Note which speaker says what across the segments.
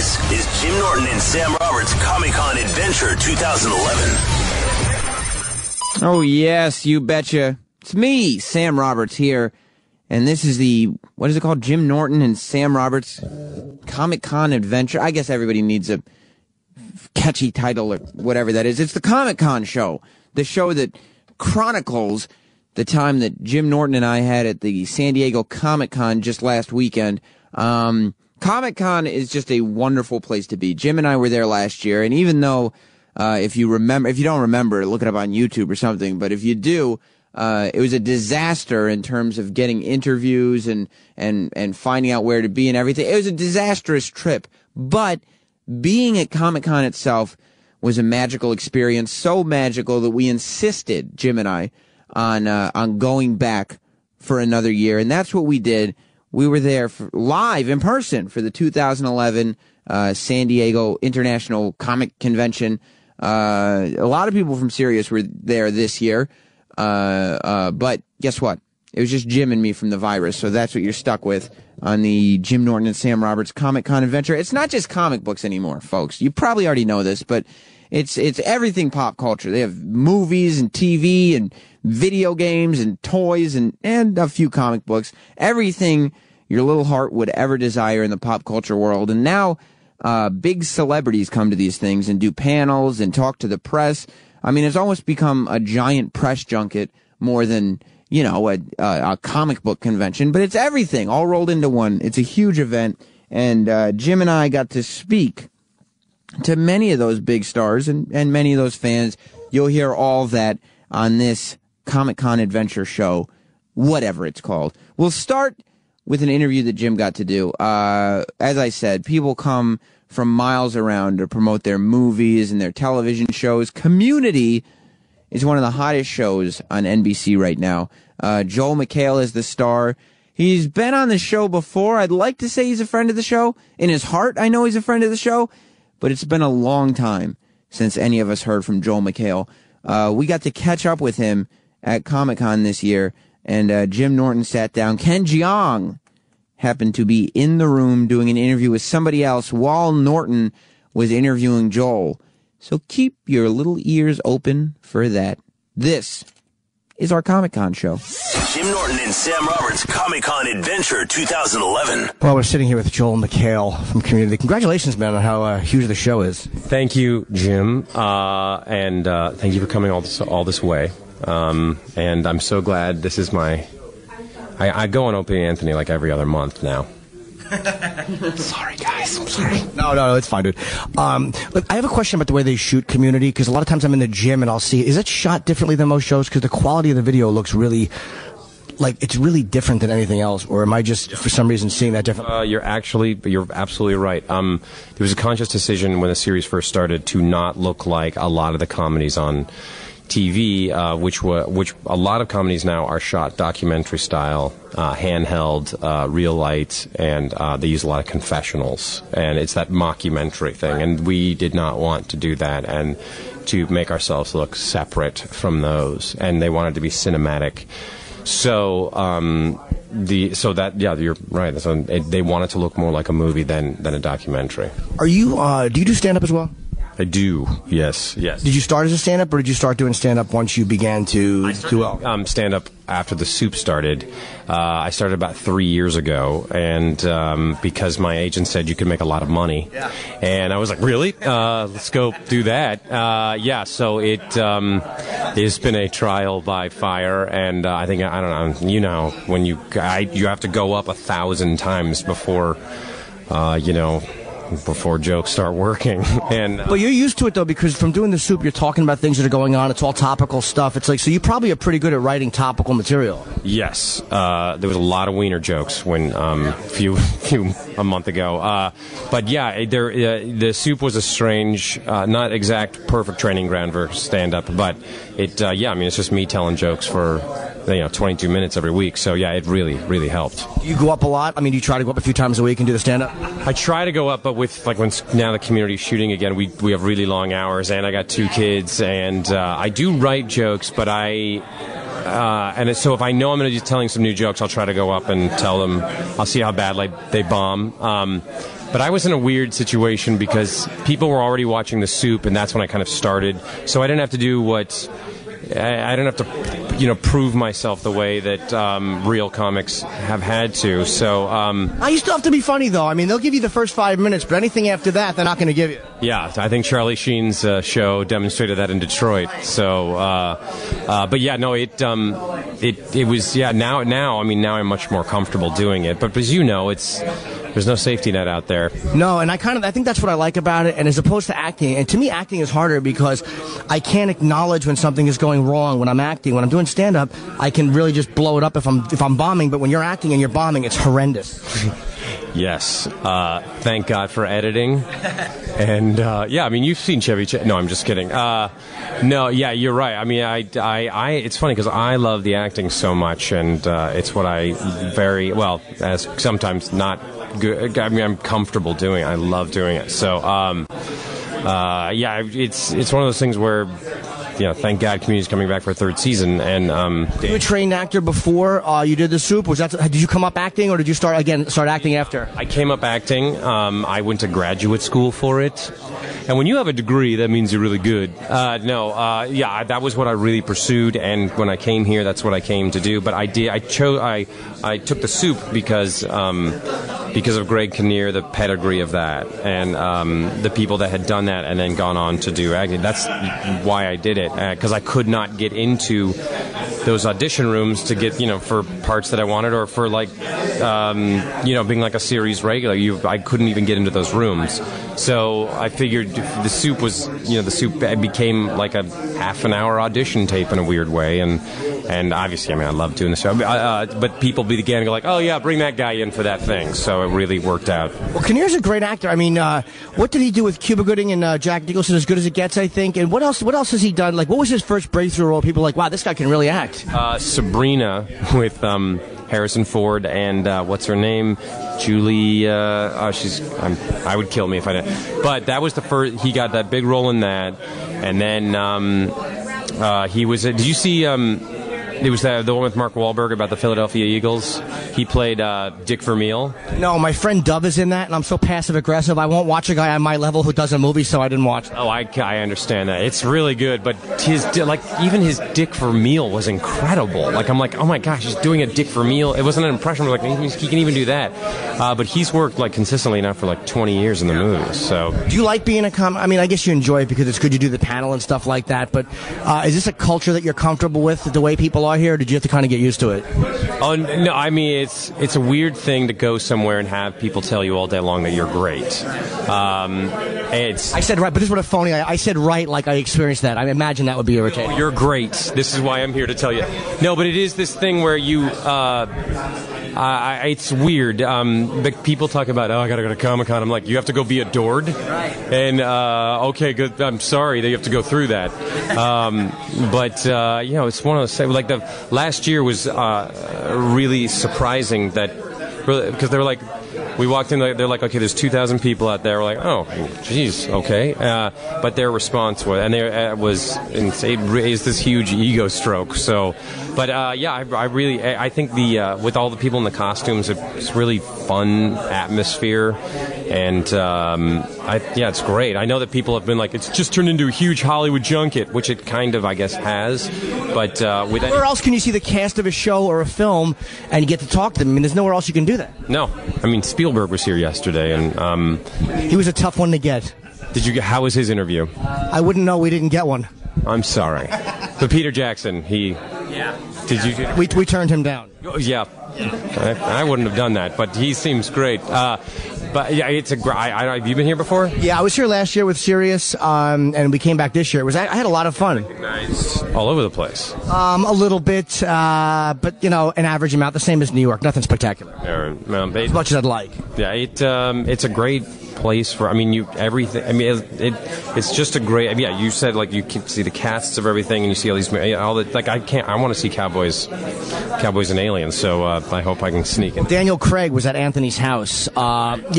Speaker 1: This is Jim Norton and Sam Roberts Comic-Con Adventure 2011.
Speaker 2: Oh, yes, you betcha. It's me, Sam Roberts here. And this is the, what is it called? Jim Norton and Sam Roberts Comic-Con Adventure. I guess everybody needs a catchy title or whatever that is. It's the Comic-Con show. The show that chronicles the time that Jim Norton and I had at the San Diego Comic-Con just last weekend. Comic-Con is just a wonderful place to be. Jim and I were there last year, and even though, if you don't remember, look it up on YouTube or something, but if you do, it was a disaster in terms of getting interviews and finding out where to be and everything. It was a disastrous trip, but being at Comic-Con itself was a magical experience, so magical that we insisted, Jim and I, on going back for another year, and that's what we did. We were there live in person for the 2011 San Diego International Comic Convention. A lot of people from Sirius were there this year, but guess what? It was just Jim and me from the virus, so that's what you're stuck with on the Jim Norton and Sam Roberts Comic-Con Adventure. It's not just comic books anymore, folks. You probably already know this, but it's everything pop culture. They have movies and TV and video games and toys and a few comic books. Everything your little heart would ever desire in the pop culture world. And now big celebrities come to these things and do panels and talk to the press. I mean, it's almost become a giant press junket more than, a comic book convention. But it's everything all rolled into one. It's a huge event. And Jim and I got to speak to many of those big stars and many of those fans. You'll hear all that on this Comic-Con Adventure show, whatever it's called. We'll start with an interview that Jim got to do. As I said, people come from miles around to promote their movies and their television shows. Community is one of the hottest shows on NBC right now. Joel McHale is the star. He's been on the show before. I'd like to say he's a friend of the show. In his heart, I know he's a friend of the show, but it's been a long time since any of us heard from Joel McHale. We got to catch up with him at Comic-Con this year, and Jim Norton sat down. Ken Jeong happened to be in the room doing an interview with somebody else while Norton was interviewing Joel. So keep your little ears open for that. This is our Comic-Con show.
Speaker 1: Jim Norton and Sam Roberts Comic-Con Adventure 2011.
Speaker 3: Well, we're sitting here with Joel McHale from Community. Congratulations, man, on how huge the show is.
Speaker 4: Thank you, Jim, and thank you for coming all this way. And I'm so glad this is my... I go on Opie and Anthony like every other month now.
Speaker 3: Sorry, guys. I'm sorry. No, it's fine, dude. Look, I have a question about the way they shoot Community, because a lot of times I'm in the gym and I'll see, is it shot differently than most shows? Because the quality of the video looks really, it's really different than anything else. Or am I just, for some reason, seeing that differently?
Speaker 4: You're absolutely right. There was a conscious decision when the series first started to not look like a lot of the comedies on TV, which a lot of comedies now are shot documentary style, handheld, real light, and they use a lot of confessionals, and it's that mockumentary thing, and we did not want to do that and to make ourselves look separate from those, and they wanted to be cinematic. So you're right. So they wanted to look more like a movie than a documentary.
Speaker 3: Do you do stand up as well?
Speaker 4: I do, yes.
Speaker 3: Did you start as a stand-up, or did you start doing stand-up once you began to do well?
Speaker 4: Stand-up after the Soup started. I started about 3 years ago, and because my agent said you could make a lot of money. Yeah. And I was like, really? Let's go do that. So it's been a trial by fire, and I don't know, when you have to go up 1,000 times before jokes start working.
Speaker 3: But you're used to it, though, because from doing the Soup, you're talking about things that are going on. It's all topical stuff. It's like, so you probably are pretty good at writing topical material.
Speaker 4: Yes. There was a lot of wiener jokes when a month ago. But yeah, the Soup was a strange, not exact perfect training ground for stand-up, but it's just me telling jokes for 22 minutes every week. So yeah, it really, really helped.
Speaker 3: Do you go up a lot? I mean, do you try to go up a few times a week and do the stand-up?
Speaker 4: I try to go up, but with when now the community's shooting again, we have really long hours, and I got 2 kids, and I do write jokes, but so if I know I'm going to be telling some new jokes, I'll try to go up and tell them. I'll see how badly they bomb. But I was in a weird situation because people were already watching The Soup, and that's when I kind of started. So I didn't have to do what... I don't have to, prove myself the way that real comics have had to. So
Speaker 3: you still have to be funny, though. I mean, they'll give you the first 5 minutes, but anything after that, they're not going to give you.
Speaker 4: Yeah, I think Charlie Sheen's show demonstrated that in Detroit. So, but yeah, no, it was now. I mean, now I'm much more comfortable doing it. But as you know, there's no safety net out there.
Speaker 3: No, and I think that's what I like about it. And as opposed to acting, and to me, acting is harder because I can't acknowledge when something is going wrong when I'm acting. When I'm doing stand-up, I can really just blow it up if I'm bombing. But when you're acting and you're bombing, it's horrendous.
Speaker 4: Yes. Thank God for editing. And I mean, you've seen Chevy Chase. No, I'm just kidding. No, yeah, you're right. I mean, I it's funny because I love the acting so much, and it's what I as sometimes not good. I mean, I'm comfortable doing it. I love doing it. So, it's one of those things where, thank God Community's coming back for a third season. And
Speaker 3: you were a trained actor before you did The Soup. Did you come up acting, or did you start acting after?
Speaker 4: I came up acting. I went to graduate school for it. And when you have a degree, that means you're really good. That was what I really pursued. And when I came here, that's what I came to do. But I took The Soup because of Greg Kinnear, the pedigree of that, and the people that had done that and then gone on to do acting. That's why I did it, because I could not get into those audition rooms to get, for parts that I wanted, or for being like a series regular. I couldn't even get into those rooms. So I figured The Soup was, The Soup became like a half an hour audition tape in a weird way, and obviously, I mean, I love doing the show. But people began to go like, oh yeah, bring that guy in for that thing. So it really worked out.
Speaker 3: Well, Kinnear's a great actor. I mean, what did he do with Cuba Gooding and Jack Nicholson? As Good as It Gets, I think. And what else has he done? Like, what was his first breakthrough role? People were like, wow, this guy can really act.
Speaker 4: Sabrina with Harrison Ford and what's her name? Julie. I would kill me if I didn't. But that was the first. He got that big role in that, and then he was. Did you see? It was the one with Mark Wahlberg about the Philadelphia Eagles. He played Dick Vermeil.
Speaker 3: No, my friend Dove is in that, and I'm so passive-aggressive. I won't watch a guy on my level who does a movie, so I didn't watch it.
Speaker 4: Oh, I understand that. It's really good, but even his Dick Vermeil was incredible. Like, I'm like, oh my gosh, he's doing a Dick Vermeil. It wasn't an impression. Like, he can even do that. But he's worked like consistently now for like 20 years in the movies. So,
Speaker 3: do you like being a I mean, I guess you enjoy it because it's good you do the panel and stuff like that. But is this a culture that you're comfortable with, the way people are here? Or did you have to kind of get used to it?
Speaker 4: Oh no, I mean it's a weird thing to go somewhere and have people tell you all day long that you're great. I
Speaker 3: said right, but this is what a phony. I said right like I experienced that. I imagine that would be irritating.
Speaker 4: Oh, you're great. This is why I'm here to tell you. No, but it is this thing where you. It's weird. But people talk about, I gotta go to Comic-Con. I'm like, you have to go be adored? Right. And, okay, good. I'm sorry that you have to go through that. It's one of those, like the last year was, really surprising because they were like, we walked in, they're like, okay, there's 2,000 people out there. We're like, oh, geez, okay. But their response was, it raised this huge ego stroke. So, but I think with all the people in the costumes, it's really fun atmosphere. And, it's great. I know that people have been like, it's just turned into a huge Hollywood junket, which it kind of, I guess, has. But,
Speaker 3: where else can you see the cast of a show or a film and you get to talk to them? I mean, there's nowhere else you can do that.
Speaker 4: No. I mean, Spielberg was here yesterday, and
Speaker 3: he was a tough one to get.
Speaker 4: How was his interview?
Speaker 3: I wouldn't know. We didn't get one.
Speaker 4: I'm sorry. But Peter Jackson, did you?
Speaker 3: We turned him down.
Speaker 4: Yeah. I wouldn't have done that, but he seems great. But yeah, it's have you been here before?
Speaker 3: Yeah, I was here last year with Sirius, and we came back this year. I had a lot of fun.
Speaker 4: Recognized all over the place.
Speaker 3: A little bit, but an average amount, the same as New York. Nothing spectacular. As much as I'd like.
Speaker 4: Yeah, it's a great place for. I mean, everything. I mean, it's just a great. I mean, you said like you can see the casts of everything, and you see all these like I want to see Cowboys and Aliens. So I hope I can sneak in.
Speaker 3: Daniel Craig was at Anthony's house.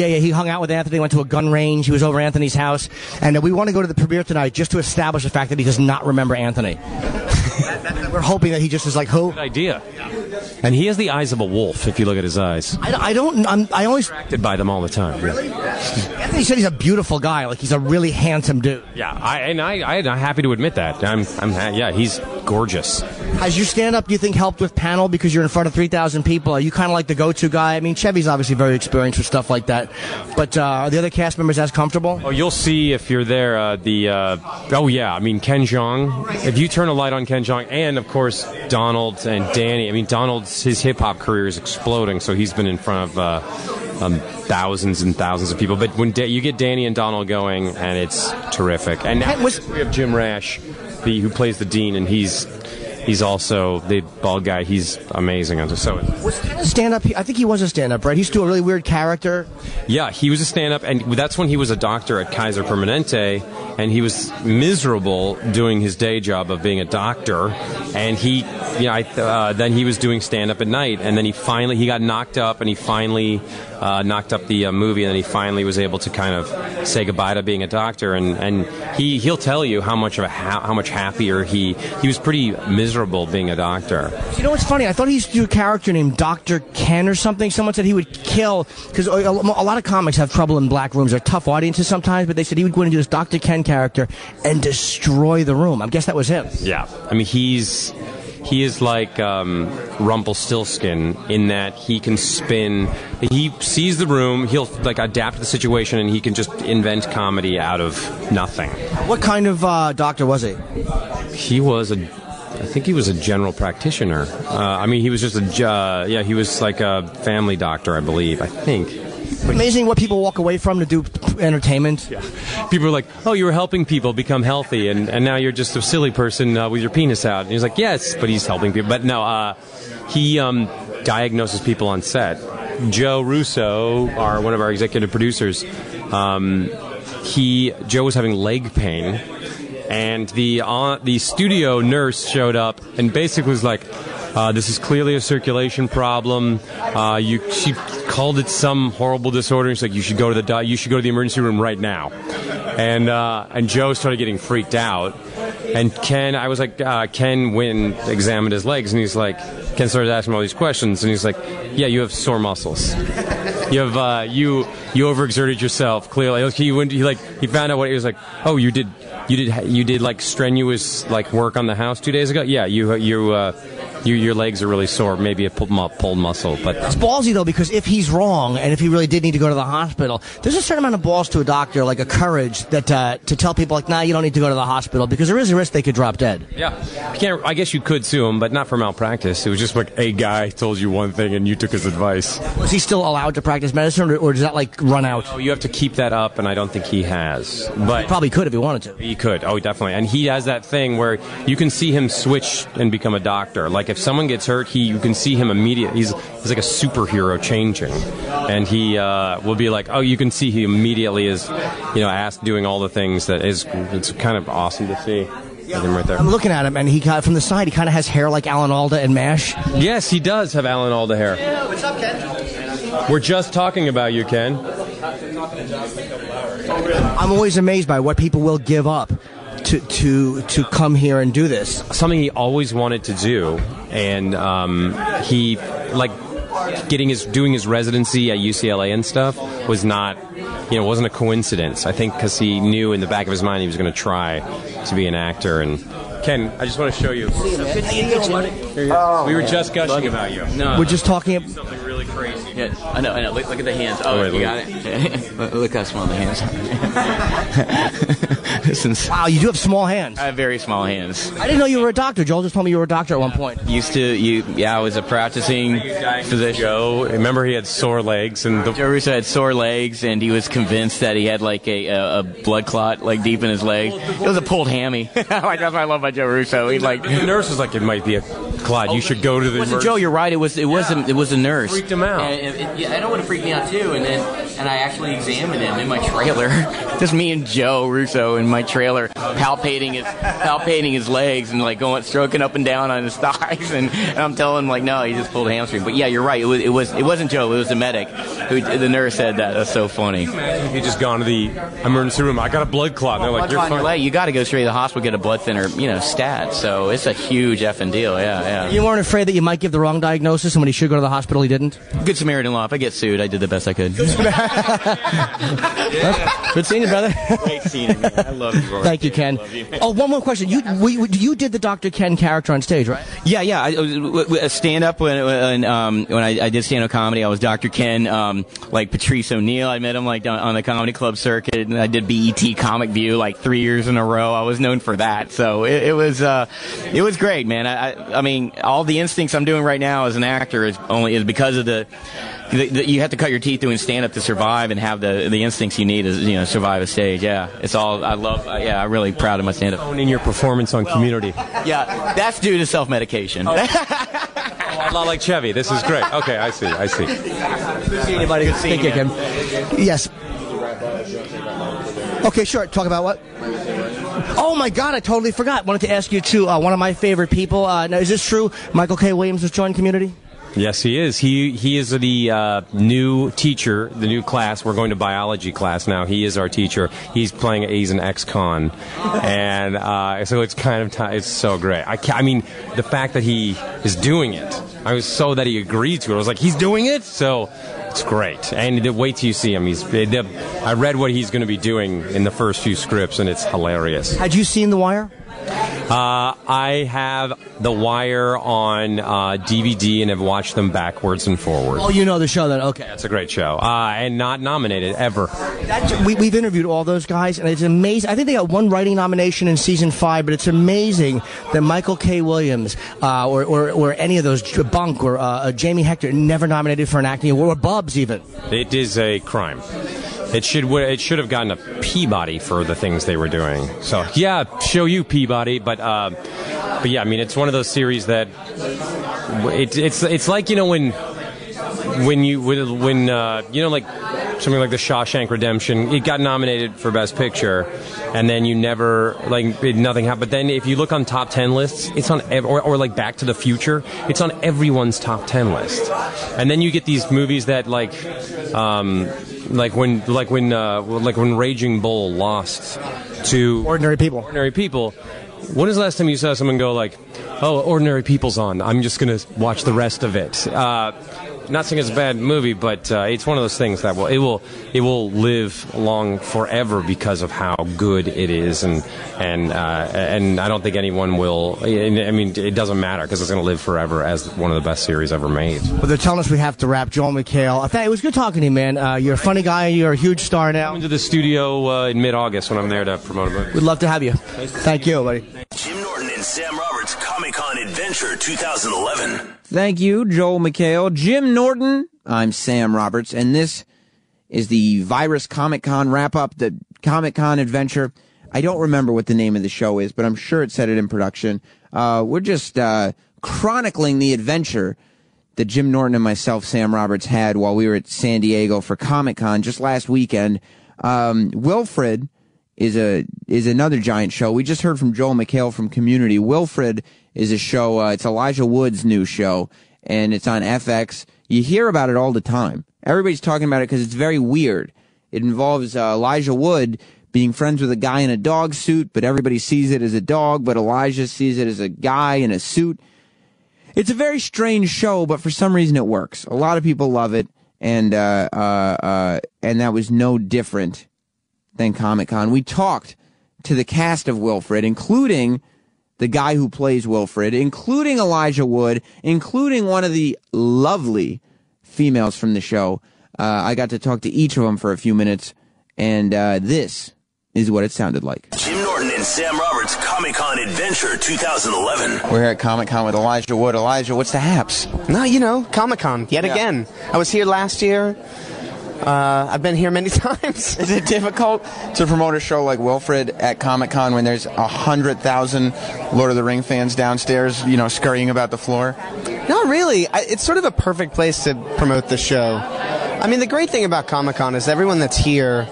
Speaker 3: He hung out with Anthony, went to a gun range. He was over Anthony's house, and we want to go to the premiere tonight just to establish the fact that he does not remember Anthony. We're hoping that he just is like, who?
Speaker 4: Good idea. And he has the eyes of a wolf, if you look at his eyes.
Speaker 3: I always
Speaker 4: Attracted by them all the time.
Speaker 3: Really? Anthony said he's a beautiful guy. Like, he's a really handsome dude.
Speaker 4: Yeah, I'm happy to admit that. Yeah, he's gorgeous.
Speaker 3: Has your stand-up, do you think, helped with panel because you're in front of 3,000 people? Are you kind of like the go-to guy? I mean, Chevy's obviously very experienced with stuff like that. But are the other cast members as comfortable?
Speaker 4: Oh, you'll see if you're there. Oh, yeah. I mean, Ken Jeong. If you turn a light on Ken Jeong, and, of course, Donald and Danny. I mean, his hip-hop career is exploding, so he's been in front of thousands and thousands of people. But when you get Danny and Donald going, and it's terrific. And now we have Jim Rash, who plays the dean, and he's also the bald guy. He's amazing. So
Speaker 3: was Ken a stand-up? I think he was a stand-up, right? He used to do a really weird character.
Speaker 4: Yeah, he was a stand-up, and that's when he was a doctor at Kaiser Permanente, and he was miserable doing his day job of being a doctor. And then he was doing stand-up at night, and then he got knocked up, and he finally knocked up the movie, and then he finally was able to kind of say goodbye to being a doctor. And he'll tell you how much happier he was. Pretty miserable being a doctor.
Speaker 3: You know what's funny? I thought he used to do a character named Dr. Ken or something. Someone said he would kill, because a lot of comics have trouble in black rooms. They're tough audiences sometimes, but they said he would go in and do this Dr. Ken character and destroy the room. I guess that was him.
Speaker 4: Yeah. I mean, he is like Rumpelstiltskin in that he can spin. He sees the room, he'll like adapt to the situation, and he can just invent comedy out of nothing.
Speaker 3: What kind of doctor was he?
Speaker 4: I think he was a general practitioner. I mean, he was just he was like a family doctor, I believe, I think.
Speaker 3: Amazing what people walk away from to do entertainment.
Speaker 4: Yeah. People are like, oh, you were helping people become healthy, and now you're just a silly person with your penis out. And he's like, yes, but he's helping people. But no, he diagnoses people on set. Joe Russo, one of our executive producers, Joe was having leg pain, and the studio nurse showed up and basically was like, this is clearly a circulation problem. She called it some horrible disorder. She's like, you should go to the emergency room right now. And Joe started getting freaked out. And Ken, I was like, Ken went and examined his legs, and he's like, Ken started asking him all these questions, and he's like, yeah, you have sore muscles. You have you overexerted yourself. Clearly, he found out what he was like. Oh, you did like strenuous like work on the house 2 days ago. Yeah, your legs are really sore. Maybe a pulled muscle. But
Speaker 3: it's ballsy though, because if he's wrong and if he really did need to go to the hospital, there's a certain amount of balls to a doctor, like a courage that to tell people like, nah, you don't need to go to the hospital, because there is a risk they could drop dead.
Speaker 4: Yeah, I guess you could sue him, but not for malpractice. It was just like a guy told you one thing and you took his advice.
Speaker 3: Was he still allowed to practice medicine, or does that like run out?
Speaker 4: Oh, you have to keep that up, and I don't think he has. But
Speaker 3: he probably could if he wanted to.
Speaker 4: He could. Oh, definitely. And he has that thing where you can see him switch and become a doctor. Like if someone gets hurt, you can see him immediately. He's like a superhero changing, and he will be like, oh, you can see he immediately is, doing all the things that is. It's kind of awesome to see. Him right there.
Speaker 3: I'm looking at him, and from the side, he kind of has hair like Alan Alda and MASH.
Speaker 4: Yes, he does have Alan Alda hair.
Speaker 5: Yeah, what's up, Ken?
Speaker 4: We're just talking about you, Ken.
Speaker 3: I'm always amazed by what people will give up to come here and do this.
Speaker 4: Something he always wanted to do, and he doing his residency at UCLA and stuff was not, wasn't a coincidence. I think because he knew in the back of his mind he was going to try to be an actor. And Ken, I just want to show you. We were just gushing about you.
Speaker 5: No,
Speaker 3: we're just talking
Speaker 5: something really crazy. Yeah, I know. Look at the hands. Oh, you got it. Look how small the hands are.
Speaker 3: Wow, you do have small hands.
Speaker 5: I have very small hands.
Speaker 3: I didn't know you were a doctor. Joel just told me you were a doctor at one point.
Speaker 5: I was a practicing physician.
Speaker 4: Joe, remember he had sore legs, and
Speaker 5: Joe Russo had sore legs, and he was convinced that he had like a blood clot like deep in his leg. It was a pulled hammy. That's what I love about Joe Russo. He
Speaker 4: the nurse was like, it might be a clot. You should go to the.
Speaker 5: It wasn't Joe. You're right. It was a nurse.
Speaker 4: Freaked him out.
Speaker 5: I don't want to freak me out too. And then and I actually examined him in my trailer. Just me and Joe Russo in my trailer, palpating his legs and like stroking up and down on his thighs, and I'm telling him like, no, he just pulled a hamstring. But yeah, you're right. It wasn't Joe. It was the medic. The nurse said that. That's so funny.
Speaker 4: You just gone to the emergency room. I got a blood clot. And they're like, you're fine.
Speaker 5: You got to go straight to the hospital, get a blood thinner, stat. So it's a huge effing deal. Yeah.
Speaker 3: You weren't afraid that you might give the wrong diagnosis, and when he should go to the hospital, he didn't?
Speaker 5: Good Samaritan law. If I get sued, I did the best I could.
Speaker 3: Good seeing you, brother.
Speaker 5: Great seeing you, man. I love you, Rory.
Speaker 3: Thank you, Ken. Oh, one more question. You did the Dr. Ken character on stage, right?
Speaker 5: Yeah. I stand up when I did stand up comedy. I was Dr. Ken, like Patrice O'Neill. I met him like on the comedy club circuit, and I did BET Comic View like 3 years in a row. I was known for that, so it was great, man. I mean, all the instincts I'm doing right now as an actor is because of you have to cut your teeth doing stand-up to survive and have the instincts you need to survive a stage. Yeah, it's all I love. I'm really proud of my stand-up.
Speaker 4: Owning your performance on Community.
Speaker 5: Yeah, that's due to self-medication.
Speaker 4: A lot like Chevy. This is great. Okay, I see.
Speaker 3: Good seeing you, buddy. Thank you, Ken. Yes. Okay, sure. Talk about what? Oh, my God, I totally forgot. Wanted to ask you, too, one of my favorite people. Now, is this true? Michael K. Williams has joined Community?
Speaker 4: Yes, he is. He is the new teacher, the new class. We're going to biology class now. He is our teacher. He's an ex-con, and so it's kind of it's so great. I mean, the fact that he is doing it. I was so that he agreed to it. I was like, he's doing it, so it's great. And wait till you see him. I read what he's going to be doing in the first few scripts, and it's hilarious.
Speaker 3: Had you seen The Wire?
Speaker 4: I have The Wire on DVD and have watched them backwards and forwards.
Speaker 3: Oh, you know the show then? Okay.
Speaker 4: That's a great show. And not nominated, ever.
Speaker 3: We've interviewed all those guys, and it's amazing. I think they got one writing nomination in season 5, but it's amazing that Michael K. Williams or any of those, Bunk or Jamie Hector, never nominated for an acting award, or Bubs even.
Speaker 4: It is a crime. It should have gotten a Peabody for the things they were doing. So yeah, show you Peabody, but yeah, I mean it's one of those series that it's like when like something like The Shawshank Redemption, it got nominated for Best Picture, and then you never nothing happened. But then if you look on top 10 lists, it's on or like Back to the Future, it's on everyone's top 10 list, and then you get these movies that like when Raging Bull lost to
Speaker 3: Ordinary People.
Speaker 4: When was the last time you saw someone go like, "Oh, Ordinary People's on. I'm just gonna watch the rest of it." Not saying it's a bad movie, but it's one of those things that it will live long forever because of how good it is, and I don't think anyone will. I mean, it doesn't matter because it's going to live forever as one of the best series ever made.
Speaker 3: Well, they're telling us we have to wrap. Joel McHale, it was good talking to you, man. You're a funny guy. You're a huge star now.
Speaker 4: Come into the studio in mid-August when I'm there to promote a movie.
Speaker 3: We'd love to have you. Thank you, buddy.
Speaker 1: Jim Norton and Sam Roberts Comic-Con Adventure 2011.
Speaker 2: Thank you, Joel McHale. Jim Norton, I'm Sam Roberts, and this is the Virus Comic-Con wrap-up, the Comic-Con Adventure. I don't remember what the name of the show is, but I'm sure it said it in production. We're just chronicling the adventure that Jim Norton and myself, Sam Roberts, had while we were at San Diego for Comic-Con just last weekend. Wilfred is another giant show. We just heard from Joel McHale from Community. Wilfred is a show, it's Elijah Wood's new show, and it's on FX. You hear about it all the time. Everybody's talking about it because it's very weird. It involves Elijah Wood being friends with a guy in a dog suit, but everybody sees it as a dog, but Elijah sees it as a guy in a suit. It's a very strange show, but for some reason it works. A lot of people love it, and that was no different than Comic-Con. We talked to the cast of Wilfred, including the guy who plays Wilfred, including Elijah Wood, including one of the lovely females from the show. I got to talk to each of them for a few minutes, and this is what it sounded like.
Speaker 1: Jim Norton and Sam Roberts Comic-Con Adventure 2011.
Speaker 2: We're here at Comic-Con with Elijah Wood. Elijah, what's the haps?
Speaker 6: No, Comic-Con, yet again. I was here last year. I've been here many times.
Speaker 2: Is it difficult to promote a show like Wilfred at Comic-Con when there's 100,000 Lord of the Ring fans downstairs, scurrying about the floor?
Speaker 6: Not really. It's sort of a perfect place to promote the show. I mean, the great thing about Comic-Con is everyone that's here,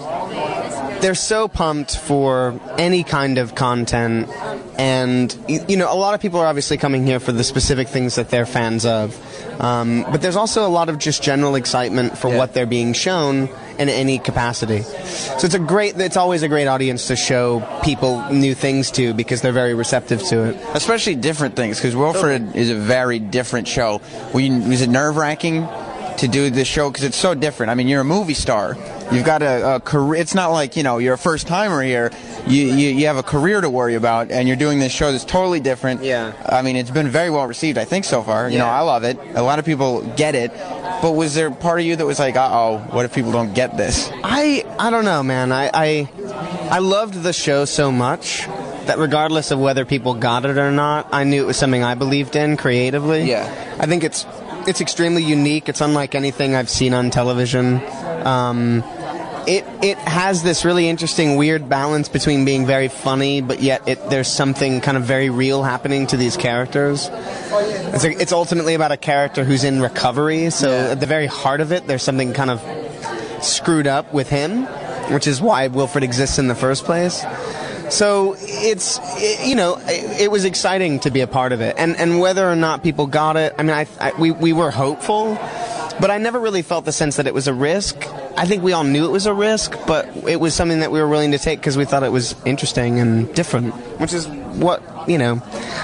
Speaker 6: they're so pumped for any kind of content, and you know, a lot of people are obviously coming here for the specific things that they're fans of, but there's also a lot of just general excitement for what they're being shown in any capacity. So it's always a great audience to show people new things to, because they're very receptive to it.
Speaker 2: Especially different things, because Wilfred is a very different show. Was it nerve-wracking to do this show, because it's so different? I mean, you're a movie star. You've got a career. It's not like, you know, you're a first-timer here. You have a career to worry about, and you're doing this show that's totally different.
Speaker 6: Yeah.
Speaker 2: I mean, it's been very well received, I think, so far. You know, I love it. A lot of people get it. But was there part of you that was like, uh-oh, what if people don't get this?
Speaker 6: I don't know, man. I loved the show so much that regardless of whether people got it or not, I knew it was something I believed in creatively.
Speaker 2: Yeah.
Speaker 6: I think it's extremely unique. It's unlike anything I've seen on television. It has this really interesting, weird balance between being very funny, but yet there's something kind of very real happening to these characters. It's ultimately about a character who's in recovery, so at the very heart of it, there's something kind of screwed up with him, which is why Wilfred exists in the first place. So it was exciting to be a part of it, and whether or not people got it, I mean, we were hopeful, but I never really felt the sense that it was a risk. I think we all knew it was a risk, but it was something that we were willing to take because we thought it was interesting and different, which is what, you know,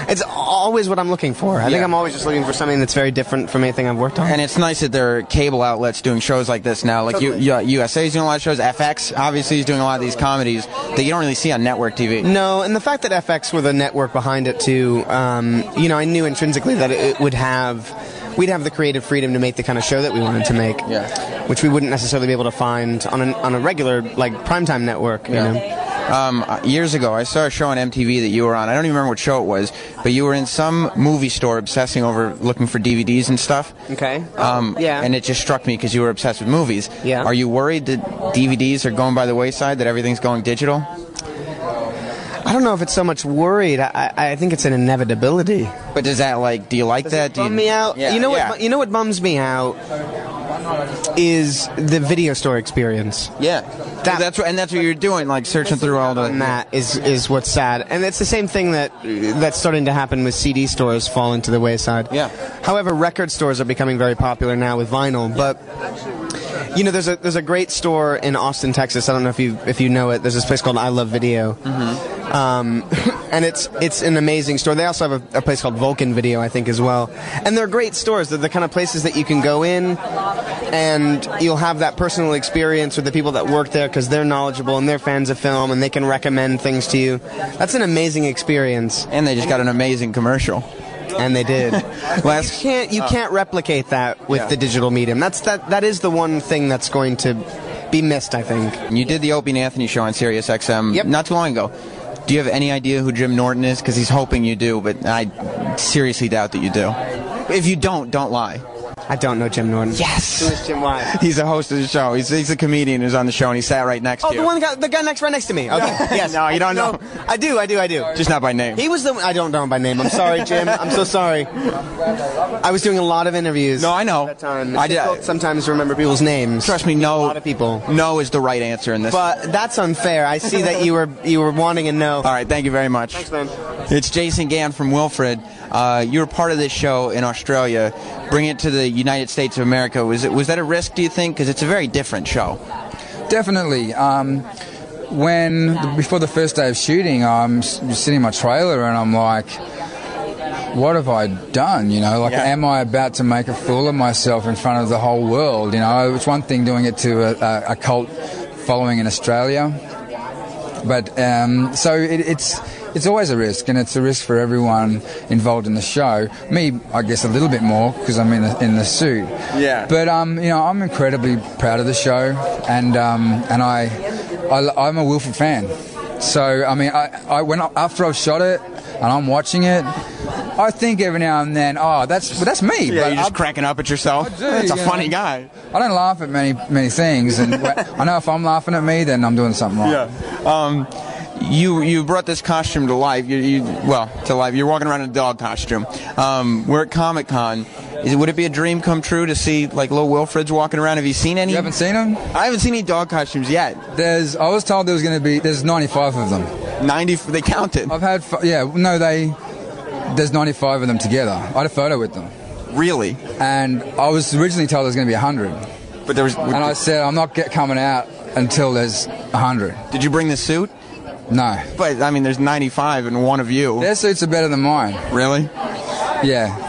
Speaker 6: it's always what I'm looking for. I think I'm always just looking for something that's very different from anything I've worked on.
Speaker 2: And it's nice that there are cable outlets doing shows like this now. Like USA's doing a lot of shows. FX, obviously, is doing a lot of these comedies that you don't really see on network TV.
Speaker 6: No, and the fact that FX were the network behind it, too, you know, I knew intrinsically that we'd have the creative freedom to make the kind of show that we wanted to make, which we wouldn't necessarily be able to find on a regular, like, primetime network, you know.
Speaker 2: Years ago, I saw a show on MTV that you were on. I don't even remember what show it was, but you were in some movie store obsessing over looking for DVDs and stuff.
Speaker 6: Okay.
Speaker 2: And it just struck me because you were obsessed with movies.
Speaker 6: Yeah.
Speaker 2: Are you worried that DVDs are going by the wayside, that everything's going digital?
Speaker 6: I don't know if it's so much worried. I think it's an inevitability.
Speaker 2: But does that, like, do you like that?
Speaker 6: Does it bum me out?
Speaker 2: Yeah,
Speaker 6: you know what bums me out is the video store experience.
Speaker 2: Yeah. That's what you're doing, like searching through all the.
Speaker 6: And that is what's sad, and it's the same thing that's starting to happen with CD stores falling to the wayside.
Speaker 2: Yeah.
Speaker 6: However, record stores are becoming very popular now with vinyl, but. You know, there's a great store in Austin, Texas. I don't know if you know it. There's this place called I Love Video, and it's an amazing store. They also have a place called Vulcan Video, I think, as well. And they're great stores. They're the kind of places that you can go in, and you'll have that personal experience with the people that work there because they're knowledgeable and they're fans of film and they can recommend things to you. That's an amazing experience.
Speaker 2: And they just got an amazing commercial.
Speaker 6: And they did. You can't replicate that with the digital medium. That is the one thing that's going to be missed, I think.
Speaker 2: You did the Opie and Anthony show on Sirius XM not too long ago. Do you have any idea who Jim Norton is? Because he's hoping you do, but I seriously doubt that you do. If you don't lie.
Speaker 6: I don't know Jim Norton.
Speaker 2: Yes.
Speaker 6: Who is Jim Wyatt?
Speaker 2: He's a host of the show. He's a comedian who's on the show, and he sat right next to you.
Speaker 6: The guy right next to me. Okay. Yes.
Speaker 2: No, you don't know.
Speaker 6: I do.
Speaker 2: Just not by name.
Speaker 6: He was I don't know him by name. I'm sorry, Jim. I'm so sorry. I was doing a lot of interviews.
Speaker 2: No, I know.
Speaker 6: At that time. I did sometimes remember people's names.
Speaker 2: Trust me, no.
Speaker 6: A lot of people.
Speaker 2: No is the right answer in this.
Speaker 6: But that's unfair. I see that you were wanting a no.
Speaker 2: All right, thank you very much.
Speaker 6: Thanks, man.
Speaker 2: It's Jason Gann from Wilfred. You were part of this show in Australia. Bring it to the United States of America. Was that a risk, do you think? Because it's a very different show.
Speaker 7: Definitely. Before the first day of shooting, I'm sitting in my trailer and I'm like, what have I done? You know, am I about to make a fool of myself in front of the whole world? You know, it's one thing doing it to a cult following in Australia, but so it's always a risk, and it's a risk for everyone involved in the show. Me, I guess, a little bit more because I'm in the suit.
Speaker 2: Yeah.
Speaker 7: But you know, I'm incredibly proud of the show, and I'm a Wilfred fan. So I mean, after I've shot it and I'm watching it, I think every now and then, that's me.
Speaker 2: Yeah,
Speaker 7: but
Speaker 2: you're just cracking up at yourself. That's a funny guy.
Speaker 7: I don't laugh at many things, and I know if I'm laughing at me, then I'm doing something wrong.
Speaker 2: Yeah. You brought this costume to life. You're walking around in a dog costume. We're at Comic-Con. would it be a dream come true to see like little Wilfreds walking around? Have you seen any?
Speaker 7: You haven't seen them?
Speaker 2: I haven't seen any dog costumes yet.
Speaker 7: I was told there's 95 of them.
Speaker 2: 90, they counted.
Speaker 7: I've had, there's 95 of them together. I had a photo with them.
Speaker 2: Really?
Speaker 7: And I was originally told there's going to be 100.
Speaker 2: But there was.
Speaker 7: And I said, I'm not coming out until there's 100.
Speaker 2: Did you bring the suit?
Speaker 7: No.
Speaker 2: But, I mean, there's 95 and one of you.
Speaker 7: Their suits are better than mine.
Speaker 2: Really?
Speaker 7: Yeah.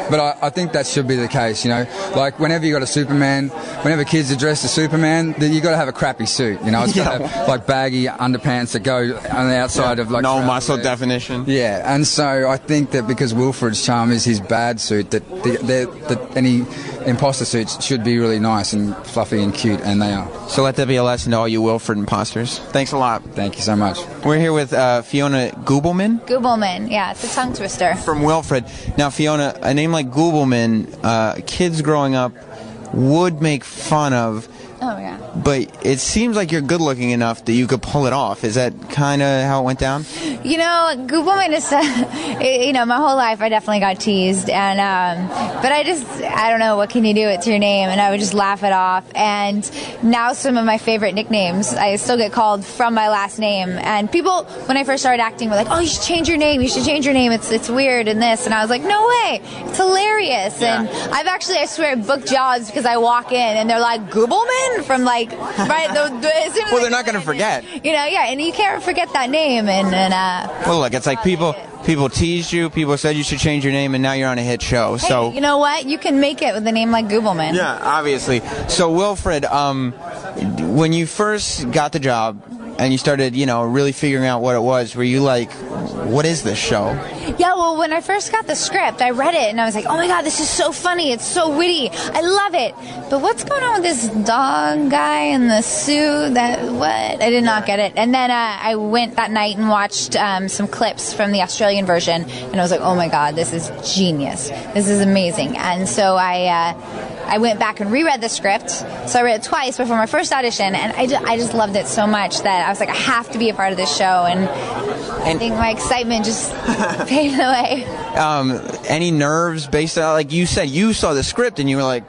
Speaker 7: But I think that should be the case, you know. Like, whenever you got a Superman, whenever kids are dressed as Superman, you got to have a crappy suit, you know. It's got to have, like, baggy underpants that go on the outside of, like...
Speaker 2: No muscle definition.
Speaker 7: Yeah, and so I think that because Wilfred's charm is his bad suit, that any imposter suits should be really nice and fluffy and cute, and they are.
Speaker 2: So let that be a lesson to all you Wilfred imposters. Thanks a lot.
Speaker 7: Thank you so much.
Speaker 2: We're here with Fiona Goobleman.
Speaker 8: Goobleman, yeah, it's a tongue twister.
Speaker 2: From Wilfred. Now, Fiona, a name like Goobleman, kids growing up would make fun of.
Speaker 8: Oh, yeah.
Speaker 2: But it seems like you're good looking enough that you could pull it off. Is that kind of how it went down?
Speaker 8: You know, Goobleman is, you know, my whole life I definitely got teased. And, but I don't know, what can you do? It's your name. And I would just laugh it off. And now some of my favorite nicknames, I still get called from my last name. And people, when I first started acting, were like, oh, you should change your name. You should change your name. It's weird and this. And I was like, no way. It's hilarious. Yeah. And I've actually, I swear, booked jobs because I walk in and they're like, Goobleman? From like, right,
Speaker 2: well, they're not going to forget.
Speaker 8: You know, yeah, and you can't forget that name. And
Speaker 2: well, look, it's like people teased you, people said you should change your name, and now you're on a hit show.
Speaker 8: Hey,
Speaker 2: so
Speaker 8: you know what? You can make it with a name like Goobleman.
Speaker 2: Yeah, obviously. So, Wilfred, when you first got the job and you started, you know, really figuring out what it was, were you like, what is this show?
Speaker 8: Yeah, well, when I first got the script, I read it, and I was like, oh my god, this is so funny, it's so witty, I love it. But what's going on with this dog guy in the suit? What? I did not get it. And then I went that night and watched some clips from the Australian version, and I was like, oh my god, this is genius. This is amazing. And so I went back and reread the script. So I read it twice before my first audition, and I just loved it so much that I was like, I have to be a part of this show, and I think my excitement just paved the way.
Speaker 2: Any nerves based on, like you said, you saw the script and you were like,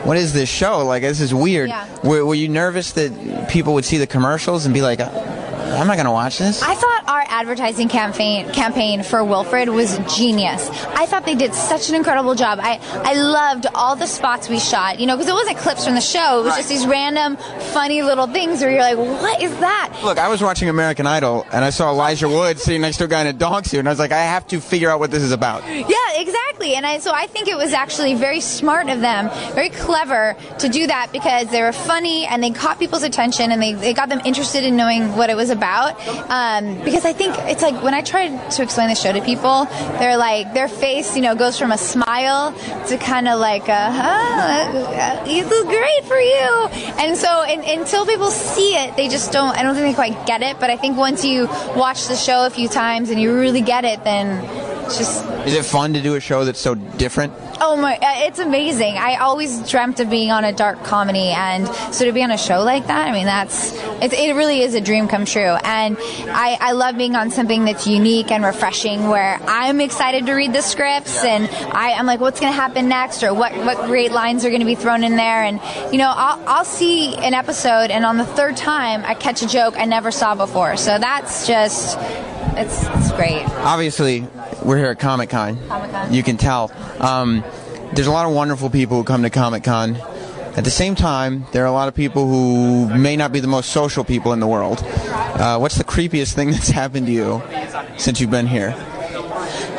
Speaker 2: what is this show? Like, this is weird. Yeah. Were you nervous that people would see the commercials and be like, I'm not going to watch this?
Speaker 8: I thought our advertising campaign for Wilfred was genius. I thought they did such an incredible job. I loved all the spots we shot, you know, because it wasn't clips from the show. It was just these random, funny little things where you're like, what is that?
Speaker 2: Look, I was watching American Idol, and I saw Elijah Wood sitting next to a guy in a dog suit, and I was like, I have to figure out what this is about.
Speaker 8: Yeah, exactly. And so I think it was actually very smart of them, very clever to do that, because they were funny, and they caught people's attention, and they got them interested in knowing what it was about. Because I think it's like when I tried to explain the show to people, they're like, their face, you know, goes from a smile to kind of like this is great for you. And so until people see it, they just don't, I don't think they quite get it. But I think once you watch the show a few times and you really get it, then it's just...
Speaker 2: Is it fun to do a show that's so different?
Speaker 8: Oh my, it's amazing. I always dreamt of being on a dark comedy, and so to be on a show like that, I mean, it really is a dream come true. And I love being on something that's unique and refreshing, where I'm excited to read the scripts, and I'm like, what's going to happen next, or what great lines are going to be thrown in there. And, you know, I'll see an episode, and on the third time, I catch a joke I never saw before. So that's just... It's great.
Speaker 2: Obviously, we're here at Comic-Con. You can tell. There's a lot of wonderful people who come to Comic-Con. At the same time, there are a lot of people who may not be the most social people in the world. What's the creepiest thing that's happened to you since you've been here?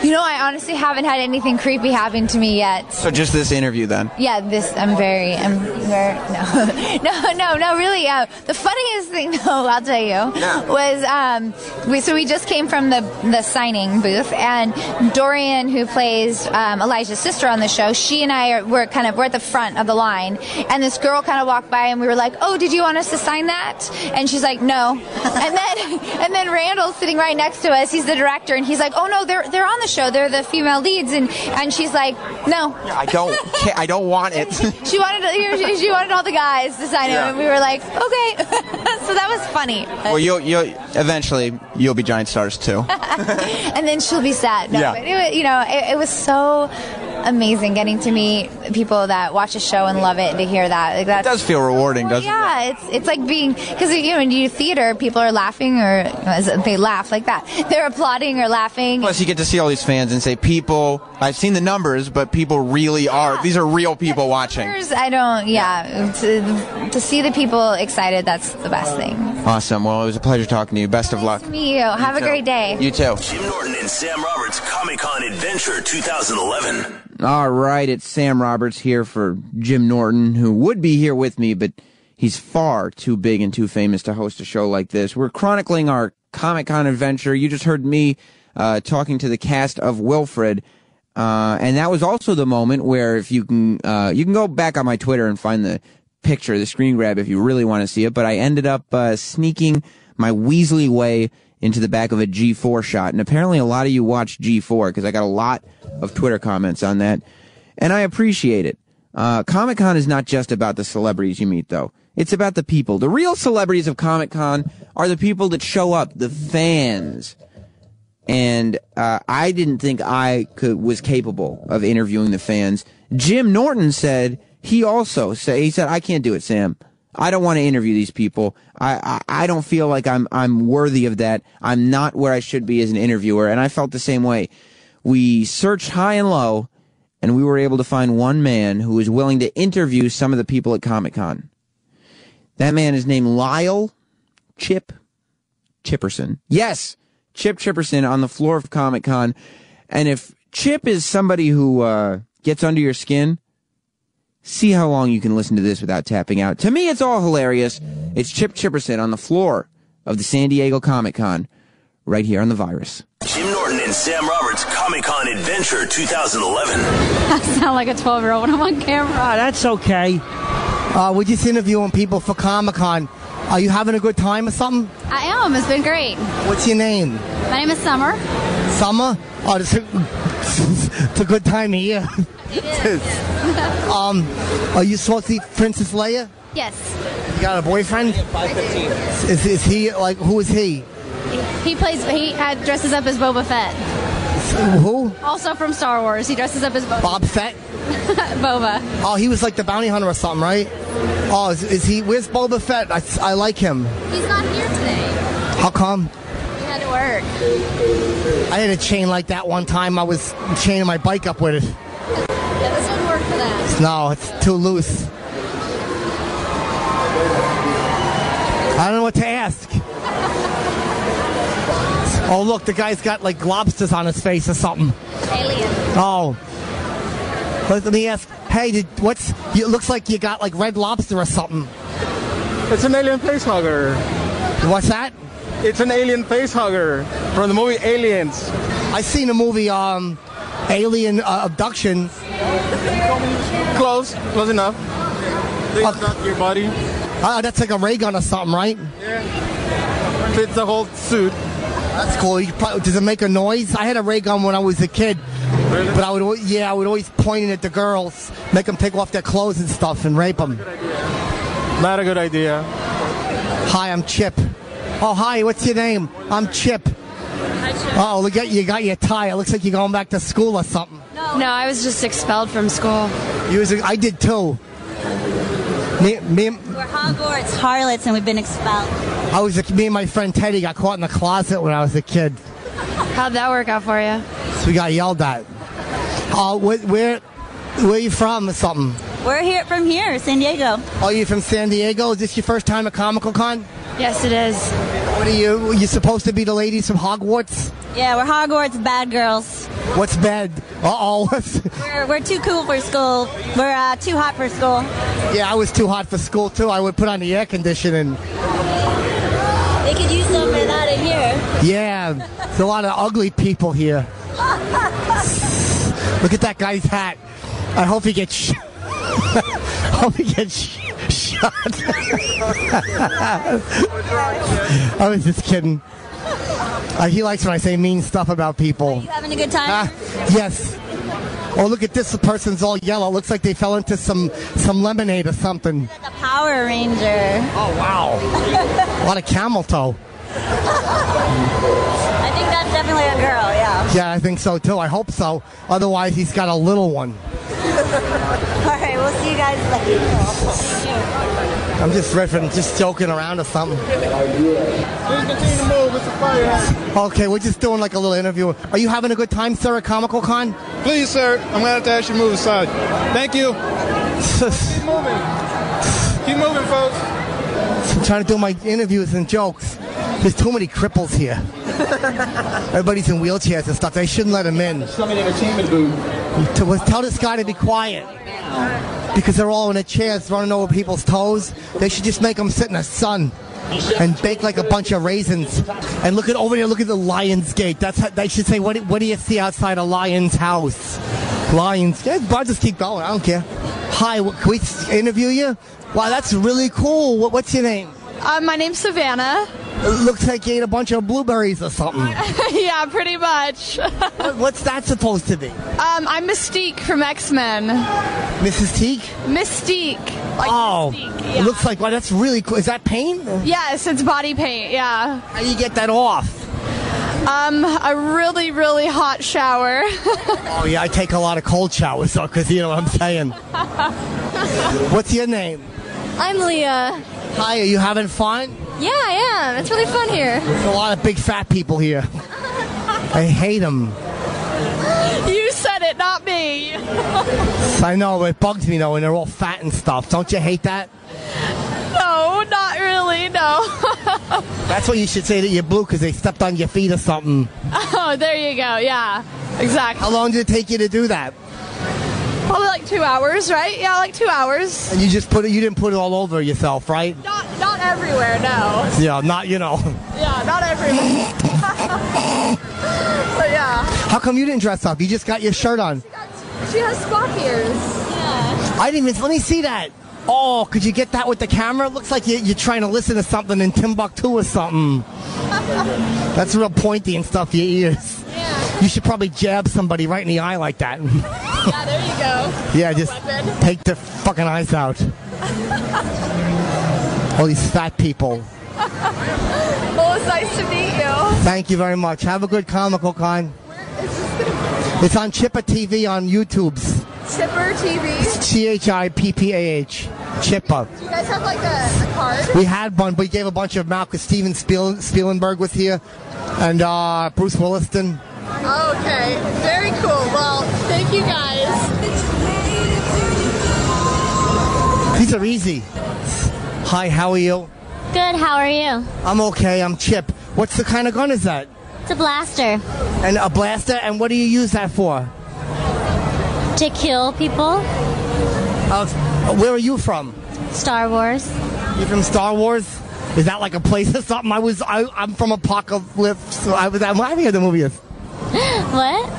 Speaker 8: You know, I honestly haven't had anything creepy happen to me yet.
Speaker 2: So just this interview, then?
Speaker 8: Yeah, I'm very, no, really. The funniest thing, though, I'll tell you, was we just came from the signing booth, and Dorian, who plays Elijah's sister on the show, she and I we're at the front of the line, and this girl kind of walked by, and we were like, oh, did you want us to sign that? And she's like, no. and then Randall's sitting right next to us. He's the director, and he's like, oh no, they're on the show. They're the female leads, and she's like, no.
Speaker 2: I don't want it.
Speaker 8: She wanted all the guys to sign it, and we were like, okay. So that was funny.
Speaker 2: Well, eventually you'll be giant stars too.
Speaker 8: And then she'll be sad. No, but it was so amazing getting to meet people that watch a show and love it, and to hear that. Like, that
Speaker 2: It does feel rewarding, doesn't it?
Speaker 8: Yeah, it's like being, because when you do theater, people are laughing, or they laugh like that. They're applauding or laughing.
Speaker 2: Plus, you get to see all these fans and say, people, I've seen the numbers, but people really are, these are real people watching.
Speaker 8: I don't, to see the people excited, that's the best thing.
Speaker 2: Awesome. Well, it was a pleasure talking to you. Best of luck.
Speaker 8: Nice to meet you. Have a great day.
Speaker 2: You too.
Speaker 1: Jim Norton and Sam Roberts Comic-Con Adventure 2011.
Speaker 2: All right, it's Sam Roberts here for Jim Norton, who would be here with me, but he's far too big and too famous to host a show like this. We're chronicling our Comic-Con adventure. You just heard me talking to the cast of Wilfred, and that was also the moment where, if you can go back on my Twitter and find the picture, the screen grab, if you really want to see it, but I ended up sneaking my Weasley way into the back of a G4 shot, and apparently a lot of you watch G4, because I got a lot of Twitter comments on that, and I appreciate it. Comic-Con is not just about the celebrities you meet, though. It's about the people. The real celebrities of Comic-Con are the people that show up, the fans. And I didn't think I was capable of interviewing the fans. Jim Norton said, he said, I can't do it, Sam. I don't want to interview these people. I don't feel like I'm worthy of that. I'm not where I should be as an interviewer, and I felt the same way. We searched high and low, and we were able to find one man who was willing to interview some of the people at Comic-Con. That man is named Lyle Chipperson. Yes, Chip Chipperson on the floor of Comic-Con. And if Chip is somebody who gets under your skin, see how long you can listen to this without tapping out. To me, it's all hilarious. It's Chip Chipperson on the floor of the San Diego Comic-Con, right here on The Virus.
Speaker 1: Jim Norton and Sam Roberts Comic-Con Adventure 2011.
Speaker 9: I sound like a 12-year-old when I'm on camera.
Speaker 3: That's okay. We're just interviewing people for Comic-Con. Are you having a good time or something?
Speaker 9: I am. It's been great.
Speaker 3: What's your name?
Speaker 9: My name is Summer.
Speaker 3: Summer? Oh, it's a good time of year.
Speaker 9: It is.
Speaker 3: Are you supposed to be Princess Leia?
Speaker 9: Yes.
Speaker 3: You got a boyfriend? 515. Is he, like, who is he?
Speaker 9: He dresses up as Boba Fett.
Speaker 3: Who?
Speaker 9: Also from Star Wars. He dresses up as
Speaker 3: Bob Fett?
Speaker 9: Boba.
Speaker 3: Oh, he was like the bounty hunter or something, right? Oh, is he? Where's Boba Fett? I like him.
Speaker 9: He's not here today.
Speaker 3: How come?
Speaker 9: He had to work.
Speaker 3: I had a chain like that one time. I was chaining my bike up with it.
Speaker 9: Yeah, this wouldn't work for that.
Speaker 3: No, it's too loose. I don't know what to ask. Oh, look, the guy's got like lobsters on his face or something.
Speaker 9: Alien.
Speaker 3: Oh. Let me ask, hey, it looks like you got like Red Lobster or something.
Speaker 10: It's an alien face hugger.
Speaker 3: What's that?
Speaker 10: It's an alien face hugger from the movie Aliens.
Speaker 3: I seen the movie Alien Abduction.
Speaker 10: Close enough. They got your body.
Speaker 3: That's like a ray gun or something, right?
Speaker 10: Yeah. Fits the whole suit.
Speaker 3: That's cool. Does it make a noise? I had a ray gun when I was a kid.
Speaker 10: Really?
Speaker 3: But I would always point it at the girls, make them take off their clothes and stuff and rape them.
Speaker 10: Not a good idea.
Speaker 3: Hi, I'm Chip. Oh, hi, what's your name? I'm Chip.
Speaker 9: Hi, Chip.
Speaker 3: Oh, look at you got your tie. It looks like you're going back to school or something.
Speaker 9: No, I was just expelled from school.
Speaker 3: I did too. Me,
Speaker 11: We're Hogwarts harlots and we've been expelled.
Speaker 3: Me and my friend Teddy got caught in the closet when I was a kid.
Speaker 9: How'd that work out for you?
Speaker 3: So we got yelled at. Where are you from or something?
Speaker 11: We're from here, San Diego.
Speaker 3: Oh, you from San Diego? Is this your first time at Comic-Con?
Speaker 9: Yes, it is.
Speaker 3: What are you supposed to be the ladies from Hogwarts?
Speaker 11: Yeah, we're Hogwarts bad girls.
Speaker 3: What's bad? Uh-oh.
Speaker 11: We're too cool for school. We're too hot for school.
Speaker 3: Yeah, I was too hot for school, too. I would put on the air conditioning.
Speaker 11: They could use some of that in here.
Speaker 3: Yeah, there's a lot of ugly people here. Look at that guy's hat. I hope he gets shot. I was just kidding. He likes when I say mean stuff about people.
Speaker 11: Are you having a good time?
Speaker 3: Yes. Oh, look at this. The person's all yellow. Looks like they fell into some lemonade or something.
Speaker 11: The Power Ranger.
Speaker 3: Oh, wow. A lot of camel toe.
Speaker 11: I think that's definitely a girl, yeah.
Speaker 3: Yeah, I think so too. I hope so. Otherwise, he's got a little one.
Speaker 11: All right, we'll see you guys later.
Speaker 3: I'm just riffing, just joking around or something.
Speaker 10: Please continue to move. It's a fire hazard.
Speaker 3: Okay, we're just doing like a little interview. Are you having a good time, sir, at Comical Con?
Speaker 10: Please, sir. I'm going to have to ask you to move aside. Thank you. Keep moving. Keep moving, folks.
Speaker 3: I'm trying to do my interviews and jokes. There's too many cripples here. Everybody's in wheelchairs and stuff. They shouldn't let them in.
Speaker 10: Entertainment booth.
Speaker 3: Tell this guy to be quiet. Because they're all in their chairs running over people's toes. They should just make them sit in the sun and bake like a bunch of raisins. And look at over there, look at the Lion's Gate. That's how, they should say, what do you see outside a lion's house? Lion's Gate. I'll just keep going. I don't care. Hi, can we interview you? Wow, that's really cool. What's your name?
Speaker 12: My name's Savannah.
Speaker 3: It looks like you ate a bunch of blueberries or something.
Speaker 12: Yeah, pretty much.
Speaker 3: What's that supposed to be?
Speaker 12: I'm Mystique from X-Men.
Speaker 3: Mrs. Teak?
Speaker 12: Mystique. Like
Speaker 3: oh,
Speaker 12: Mystique, yeah.
Speaker 3: It looks like, well, that's really cool. Is that paint?
Speaker 12: Yes, it's body paint, yeah.
Speaker 3: How do you get that off?
Speaker 12: A really, really hot shower.
Speaker 3: Oh, yeah, I take a lot of cold showers, though, because you know what I'm saying. What's your name?
Speaker 13: I'm Leah.
Speaker 3: Hi, are you having fun?
Speaker 13: Yeah, I am. It's really fun here.
Speaker 3: There's a lot of big fat people here. I hate them.
Speaker 12: You said it, not me.
Speaker 3: I know, it bugs me, though, when they're all fat and stuff. Don't you hate that?
Speaker 12: No, not really, no.
Speaker 3: That's what you should say that you're blue, because they stepped on your feet or something.
Speaker 12: Oh, there you go, yeah, exactly.
Speaker 3: How long did it take you to do that?
Speaker 12: Probably like 2 hours, right? Yeah, like 2 hours.
Speaker 3: And you just you didn't put it all over yourself, right?
Speaker 12: Not everywhere, no.
Speaker 3: Yeah, not, you know.
Speaker 12: Yeah, not everywhere. But yeah.
Speaker 3: How come you didn't dress up? You just got your shirt on.
Speaker 12: She has Spock ears. Yeah.
Speaker 3: I didn't even, let me see that. Oh, could you get that with the camera? It looks like you're trying to listen to something in Timbuktu or something. That's real pointy and stuff, your ears.
Speaker 12: Yeah.
Speaker 3: You should probably jab somebody right in the eye like that.
Speaker 12: Yeah, there you go.
Speaker 3: Yeah, just take their fucking eyes out. All these fat people.
Speaker 12: Well, it's nice to meet you.
Speaker 3: Thank you very much. Have a good Comical Con. It's on Chippa TV on YouTube's.
Speaker 12: Chipper TV?
Speaker 3: CHIPPAH. Chippa.
Speaker 12: Do you guys have like a card?
Speaker 3: We had one, but we gave a bunch of them out because Steven Spielberg was here and Bruce Williston.
Speaker 12: Okay, very cool. Well, thank you guys.
Speaker 3: These are easy. Hi, how are you?
Speaker 13: Good, how are you?
Speaker 3: I'm okay, I'm Chip. What's the kind of gun is that?
Speaker 13: It's a blaster.
Speaker 3: And a blaster? And what do you use that for?
Speaker 13: To kill people.
Speaker 3: Where are you from?
Speaker 13: Star Wars.
Speaker 3: You from Star Wars? Is that like a place or something? I'm from Apocalypse. So I forget the movie is.
Speaker 13: What?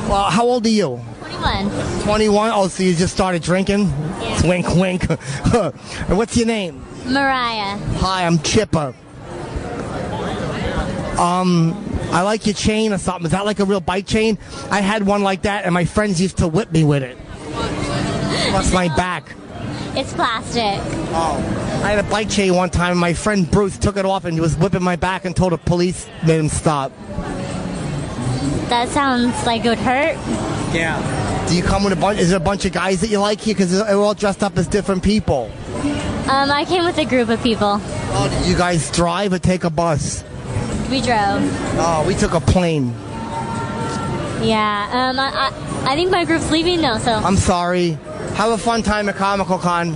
Speaker 3: Well, how old are you?
Speaker 13: 21.
Speaker 3: 21? Oh, so you just started drinking?
Speaker 13: Yeah.
Speaker 3: Wink, wink. And what's your name?
Speaker 13: Mariah.
Speaker 3: Hi, I'm Chippa. I like your chain or something. Is that like a real bike chain? I had one like that, and my friends used to whip me with it. Plus my back.
Speaker 13: It's plastic.
Speaker 3: Oh. I had a bike chain one time, and my friend Bruce took it off and was whipping my back until the police made him stop.
Speaker 13: That sounds like it would hurt.
Speaker 3: Yeah. Do you come with a bunch? Is there a bunch of guys that you like here? Because they're all dressed up as different people.
Speaker 13: I came with a group of people.
Speaker 3: Oh, did you guys drive or take a bus?
Speaker 13: We drove.
Speaker 3: Oh, we took a plane.
Speaker 13: Yeah. I think my group's leaving now, so.
Speaker 3: I'm sorry. Have a fun time at Comical Con.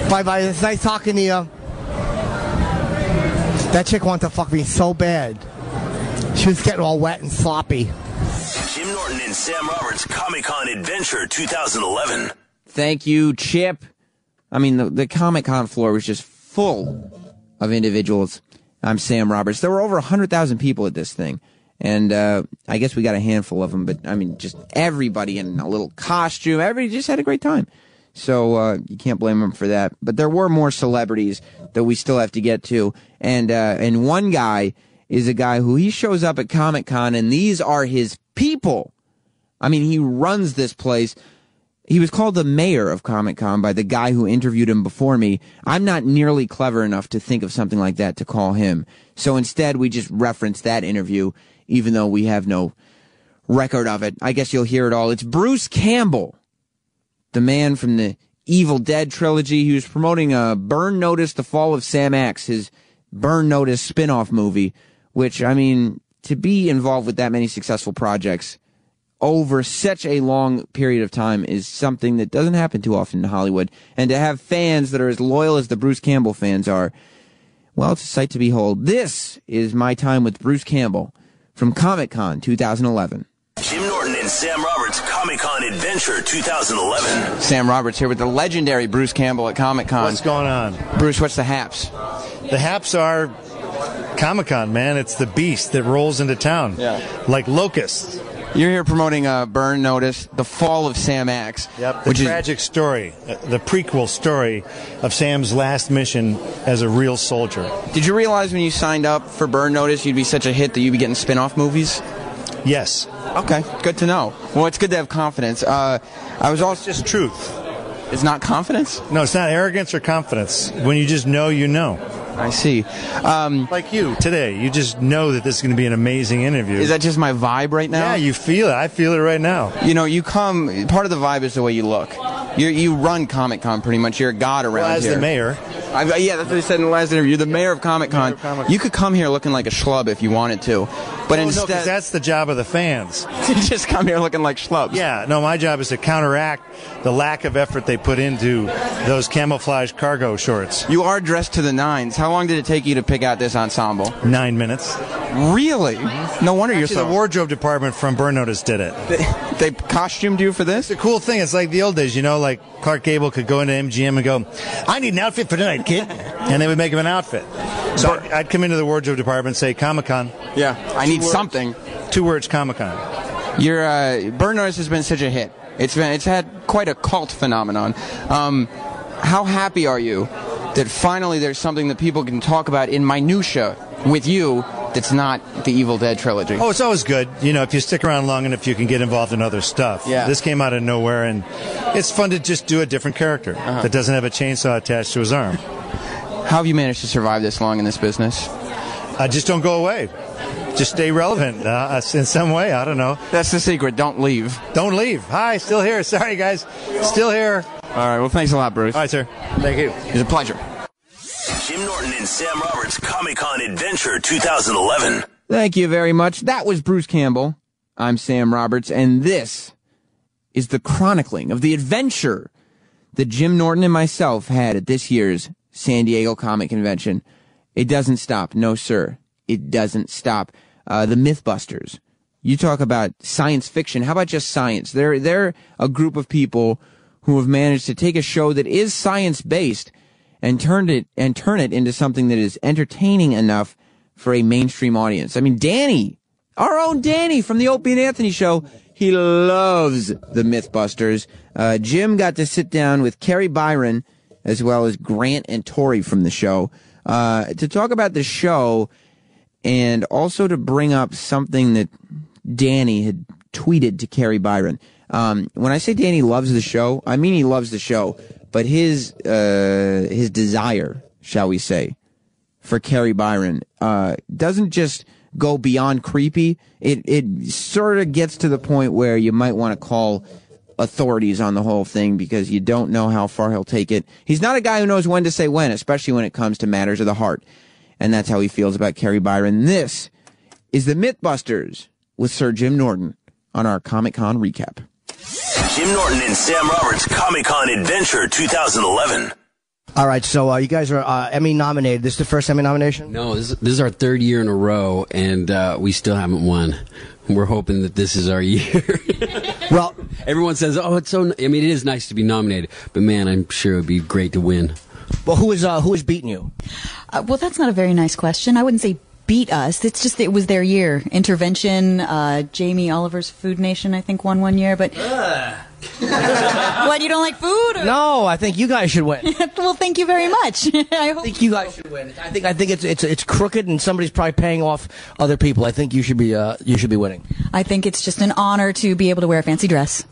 Speaker 3: Bye-bye. It's nice talking to you. That chick wanted to fuck me so bad. She was getting all wet and sloppy.
Speaker 1: Jim Norton and Sam Roberts Comic-Con Adventure 2011.
Speaker 2: Thank you, Chip. I mean, the Comic-Con floor was just full of individuals. I'm Sam Roberts. There were over 100,000 people at this thing. And I guess we got a handful of them. But, I mean, just everybody in a little costume. Everybody just had a great time. So you can't blame them for that. But there were more celebrities that we still have to get to. And one guy is a guy who he shows up at Comic-Con, and these are his people. I mean, he runs this place. He was called the mayor of Comic-Con by the guy who interviewed him before me. I'm not nearly clever enough to think of something like that to call him. So instead, we just reference that interview even though we have no record of it. I guess you'll hear it all. It's Bruce Campbell, the man from the Evil Dead trilogy. He was promoting Burn Notice, The Fall of Sam Axe, his Burn Notice spin-off movie, which, I mean, to be involved with that many successful projects over such a long period of time is something that doesn't happen too often in Hollywood. And to have fans that are as loyal as the Bruce Campbell fans are, well, it's a sight to behold. This is my time with Bruce Campbell from Comic-Con 2011.
Speaker 1: Jim Norton and Sam Roberts Comic-Con Adventure 2011.
Speaker 2: Sam Roberts here with the legendary Bruce Campbell at Comic-Con.
Speaker 14: What's going on?
Speaker 2: Bruce, what's the haps?
Speaker 14: The haps are Comic-Con, man. It's the beast that rolls into town. Yeah. Like locusts.
Speaker 2: You're here promoting Burn Notice, The Fall of Sam Axe.
Speaker 14: Yep, the tragic story, the prequel story of Sam's last mission as a real soldier.
Speaker 2: Did you realize when you signed up for Burn Notice you'd be such a hit that you'd be getting spin-off movies?
Speaker 14: Yes.
Speaker 2: Okay, good to know. Well, it's good to have confidence. I was also...
Speaker 14: It's just truth.
Speaker 2: It's not confidence?
Speaker 14: No, it's not arrogance or confidence. When you just know, you know.
Speaker 2: I see.
Speaker 14: Like you today, you just know that this is going to be an amazing interview.
Speaker 2: Is that just my vibe right now?
Speaker 14: Yeah, you feel it. I feel it right now.
Speaker 2: You know, you come. Part of the vibe is the way you look. You run Comic-Con pretty much. You're a god around here.
Speaker 14: As the mayor.
Speaker 2: Yeah, that's what I said in the last interview. You're the mayor of Comic-Con. You could come here looking like a schlub if you wanted to, but instead,
Speaker 14: no, 'cause that's the job of the fans.
Speaker 2: You just come here looking like schlubs.
Speaker 14: Yeah, no, my job is to counteract the lack of effort they put into those camouflage cargo shorts.
Speaker 2: You are dressed to the nines. How long did it take you to pick out this ensemble?
Speaker 14: 9 minutes.
Speaker 2: Really? No wonder you're so...
Speaker 14: the wardrobe department from Burn Notice did it.
Speaker 2: They costumed you for this?
Speaker 14: It's a cool thing. It's like the old days, you know, like Clark Gable could go into MGM and go, I need an outfit for tonight, kid. And they would make him an outfit. So I'd come into the wardrobe department and say, Comic-Con.
Speaker 2: Yeah, I need something.
Speaker 14: 2 words, Comic-Con.
Speaker 2: Your Burn Notice has been such a hit. It's had quite a cult phenomenon. How happy are you that finally there's something that people can talk about in minutia with you that's not the Evil Dead trilogy?
Speaker 14: Oh, it's always good. You know, if you stick around long enough, you can get involved in other stuff.
Speaker 2: Yeah.
Speaker 14: This came out of nowhere, and it's fun to just do a different character that doesn't have a chainsaw attached to his arm.
Speaker 2: How have you managed to survive this long in this business?
Speaker 14: Just don't go away. Just stay relevant in some way. I don't know.
Speaker 2: That's the secret. Don't leave.
Speaker 14: Don't leave. Hi, still here. Sorry, guys. Still here.
Speaker 2: All right. Well, thanks a lot, Bruce.
Speaker 14: All right, sir. Thank you.
Speaker 2: It's a pleasure.
Speaker 1: Jim Norton and Sam Roberts Comic-Con Adventure 2011.
Speaker 2: Thank you very much. That was Bruce Campbell. I'm Sam Roberts, and this is the chronicling of the adventure that Jim Norton and myself had at this year's San Diego Comic Convention. It doesn't stop. No, sir. It doesn't stop. The Mythbusters. You talk about science fiction. How about just science? They're a group of people who have managed to take a show that is science-based and turn it into something that is entertaining enough for a mainstream audience. I mean, Danny, our own Danny from the Opie and Anthony show, he loves the Mythbusters. Jim got to sit down with Carrie Byron as well as Grant and Tori from the show to talk about the show and also to bring up something that Danny had tweeted to Carrie Byron. When I say Danny loves the show, I mean he loves the show, but his desire, shall we say, for Carrie Byron doesn't just go beyond creepy. It sort of gets to the point where you might want to call authorities on the whole thing because you don't know how far he'll take it. He's not a guy who knows when to say when, especially when it comes to matters of the heart. And that's how he feels about Carrie Byron. This is the Mythbusters with Sir Jim Norton on our Comic-Con recap.
Speaker 1: Jim Norton and Sam Roberts Comic-Con Adventure 2011.
Speaker 3: All right, so you guys are Emmy nominated. This is the first Emmy nomination?
Speaker 15: No, this is our 3rd year in a row, and we still haven't won. We're hoping that this is our year.
Speaker 3: Well,
Speaker 15: everyone says, "Oh, it's so." I mean, it is nice to be nominated, but man, I'm sure it would be great to win.
Speaker 3: Well, who is beating you?
Speaker 16: Well, that's not a very nice question. I wouldn't say beat us. It's just it was their year. Intervention. Jamie Oliver's Food Nation, I think, won one year, but. What, you don't like food? Or?
Speaker 3: No, I think you guys should win.
Speaker 16: Well, thank you very much. I
Speaker 3: think you guys should win. I think it's crooked, and somebody's probably paying off other people. I think you should be winning.
Speaker 16: I think it's just an honor to be able to wear a fancy dress.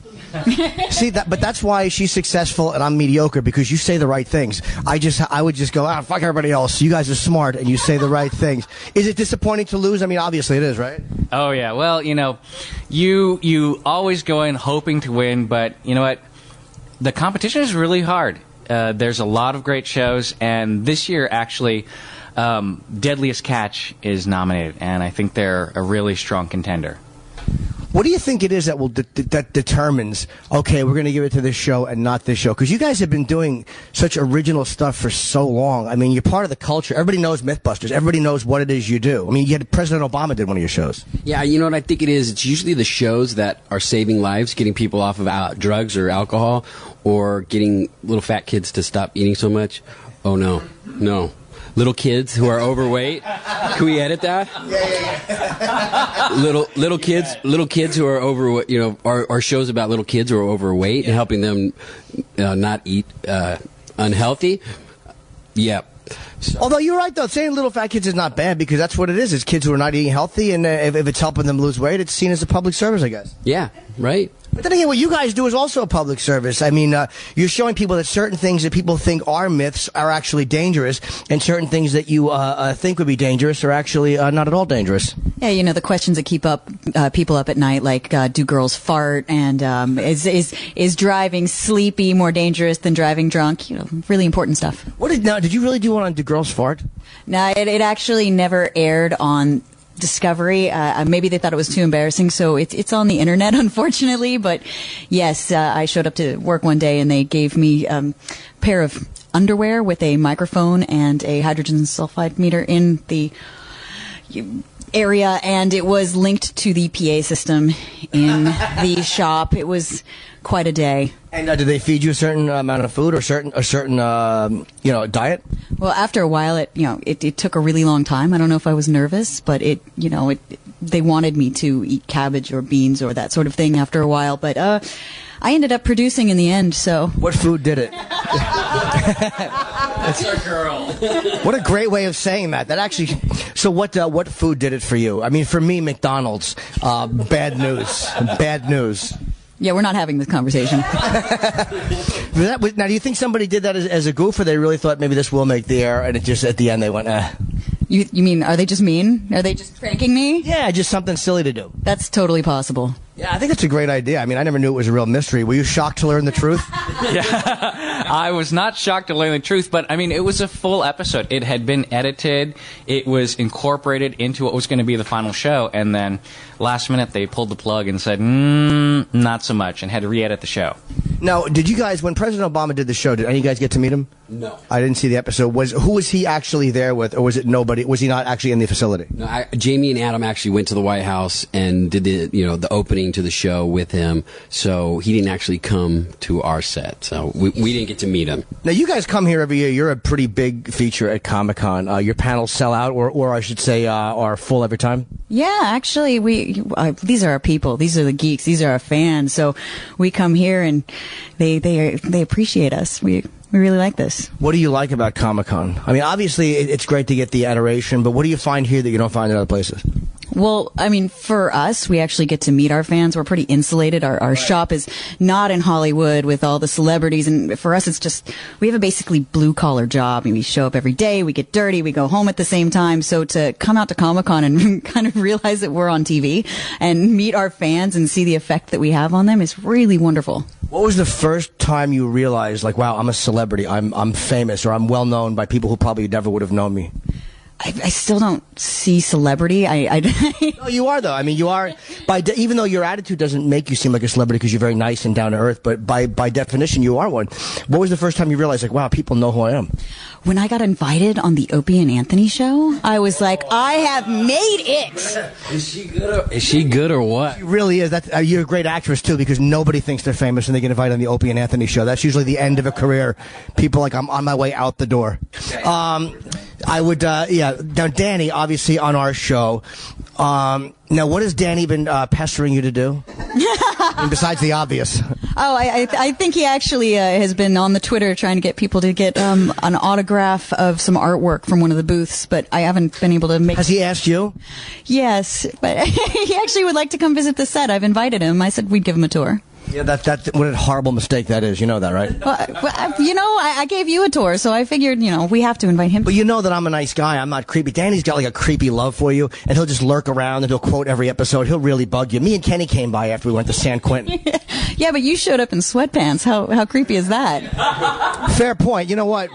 Speaker 3: See that, but that's why she's successful and I'm mediocre, because you say the right things. I would just go, fuck everybody else. You guys are smart and you say the right things. Is it disappointing to lose? I mean, obviously it is, right?
Speaker 17: Oh yeah. Well, you always go in hoping to win, but you know what? The competition is really hard. There's a lot of great shows, and this year actually, Deadliest Catch is nominated, and I think they're a really strong contender.
Speaker 3: What do you think it is that will that determines, okay, we're going to give it to this show and not this show? Because you guys have been doing such original stuff for so long. I mean, you're part of the culture. Everybody knows Mythbusters. Everybody knows what it is you do. I mean, you had President Obama did one of your shows.
Speaker 15: Yeah, you know what I think it is? It's usually the shows that are saving lives, getting people off of drugs or alcohol, or getting little fat kids to stop eating so much. Oh, no. Little kids who are overweight. Can we edit that? Yeah. Little kids who are overweight. Our shows about little kids who are overweight and helping them not eat unhealthy. Yep. So. Although you're right, though, saying little fat kids is not bad because that's what it is. It's kids who are not eating healthy, and if it's helping them lose weight, it's seen as a public service, I guess. Yeah, right.
Speaker 3: But then again, what you guys do is also a public service. I mean, you're showing people that certain things that people think are myths are actually dangerous, and certain things that you think would be dangerous are actually not at all dangerous.
Speaker 16: Yeah, the questions that keep people up at night, like do girls fart, and is driving sleepy more dangerous than driving drunk? Really important stuff.
Speaker 3: Did you really do one on Do Girls Fart?
Speaker 16: No, it actually never aired on Discovery. Maybe they thought it was too embarrassing, so it's on the internet, unfortunately. But yes, I showed up to work one day and they gave me a pair of underwear with a microphone and a hydrogen sulfide meter in the area, and it was linked to the PA system in the shop. It was quite a day.
Speaker 3: And did they feed you a certain amount of food or a certain diet?
Speaker 16: Well, after a while, it took a really long time. I don't know if I was nervous, but they wanted me to eat cabbage or beans or that sort of thing after a while. But I ended up producing in the end. So
Speaker 3: what food did it?
Speaker 17: That's our girl.
Speaker 3: What a great way of saying that. That actually. So what food did it for you? I mean, for me, McDonald's. Bad news. Bad news.
Speaker 16: Yeah, we're not having this conversation.
Speaker 3: Now, do you think somebody did that as a goof, or they really thought maybe this will make the air, and it just at the end they went, eh?
Speaker 16: You mean, are they just mean? Are they just pranking me?
Speaker 3: Yeah, just something silly to do.
Speaker 16: That's totally possible.
Speaker 3: Yeah, I think that's a great idea. I mean, I never knew it was a real mystery. Were you shocked to learn the truth?
Speaker 17: Yeah, I was not shocked to learn the truth, but I mean, it was a full episode. It had been edited. It was incorporated into what was going to be the final show, and then last minute they pulled the plug and said, not so much, and had to re-edit the show.
Speaker 3: Now, did you guys, when President Obama did the show, did any of you guys get to meet him?
Speaker 15: No.
Speaker 3: I didn't see the episode. Who was he actually there with, or was it nobody? Was he not actually in the facility?
Speaker 15: No, Jamie and Adam actually went to the White House and did the opening to the show with him, so he didn't actually come to our set, so we didn't get to meet him.
Speaker 3: Now, you guys come here every year. You're a pretty big feature at Comic-Con. Your panels sell out, or I should say, are full every time?
Speaker 16: Yeah, actually, these are our people. These are the geeks. These are our fans. So we come here and they appreciate us. We really like this.
Speaker 3: What do you like about Comic-Con? I mean, obviously, it's great to get the adoration, but what do you find here that you don't find in other places?
Speaker 16: Well, I mean, for us, we actually get to meet our fans. We're pretty insulated. Our shop is not in Hollywood with all the celebrities. And for us, it's just, we have a basically blue-collar job. I mean, we show up every day, we get dirty, we go home at the same time. So to come out to Comic-Con and kind of realize that we're on TV and meet our fans and see the effect that we have on them is really wonderful.
Speaker 3: What was the first time you realized, like, wow, I'm a celebrity, I'm famous, or I'm well-known by people who probably never would have known me?
Speaker 16: I still don't see celebrity.
Speaker 3: No, you are, though. I mean, you are. Even though your attitude doesn't make you seem like a celebrity because you're very nice and down to earth, but by definition, you are one. What was the first time you realized, like, wow, people know who I am?
Speaker 16: When I got invited on the Opie and Anthony show, I was like, I have made it.
Speaker 15: Is she good or what?
Speaker 3: She really is. You're a great actress, too, because nobody thinks they're famous when they get invited on the Opie and Anthony show. That's usually the end of a career. People like, I'm on my way out the door. I would, Now, Danny, obviously, on our show. Now, what has Danny been pestering you to do? Besides the obvious.
Speaker 16: Oh, I think he actually has been on the Twitter trying to get people to get an autograph of some artwork from one of the booths, but I haven't been able to make...
Speaker 3: Has he asked you?
Speaker 16: Yes, but he actually would like to come visit the set. I've invited him. I said we'd give him a tour.
Speaker 3: Yeah, what a horrible mistake that is. You know that, right?
Speaker 16: I gave you a tour, so I figured, we have to invite him.
Speaker 3: But you know that I'm a nice guy. I'm not creepy. Danny's got like a creepy love for you, and he'll just lurk around and he'll quote every episode. He'll really bug you. Me and Kenny came by after we went to San Quentin.
Speaker 16: Yeah, but you showed up in sweatpants. How creepy is that?
Speaker 3: Fair point. You know what?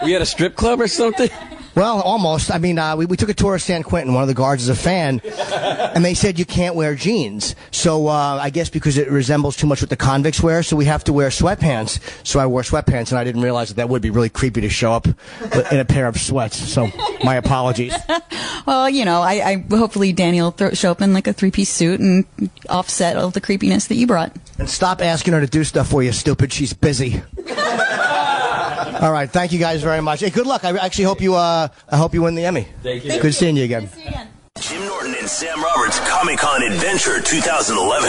Speaker 15: We at a strip club or something?
Speaker 3: Well, almost. I mean, we took a tour of San Quentin. One of the guards is a fan, and they said you can't wear jeans. So I guess because it resembles too much what the convicts wear, so we have to wear sweatpants. So I wore sweatpants, and I didn't realize that would be really creepy to show up in a pair of sweats. So my apologies.
Speaker 16: Well, I hopefully Danny will show up in like a 3-piece suit and offset all the creepiness that you brought.
Speaker 3: And stop asking her to do stuff for you, stupid. She's busy. All right, thank you guys very much. Hey, good luck. I actually hope you win the Emmy.
Speaker 15: Thank you.
Speaker 3: Good seeing you again.
Speaker 1: Jim Norton and Sam Roberts Comic-Con Adventure 2011.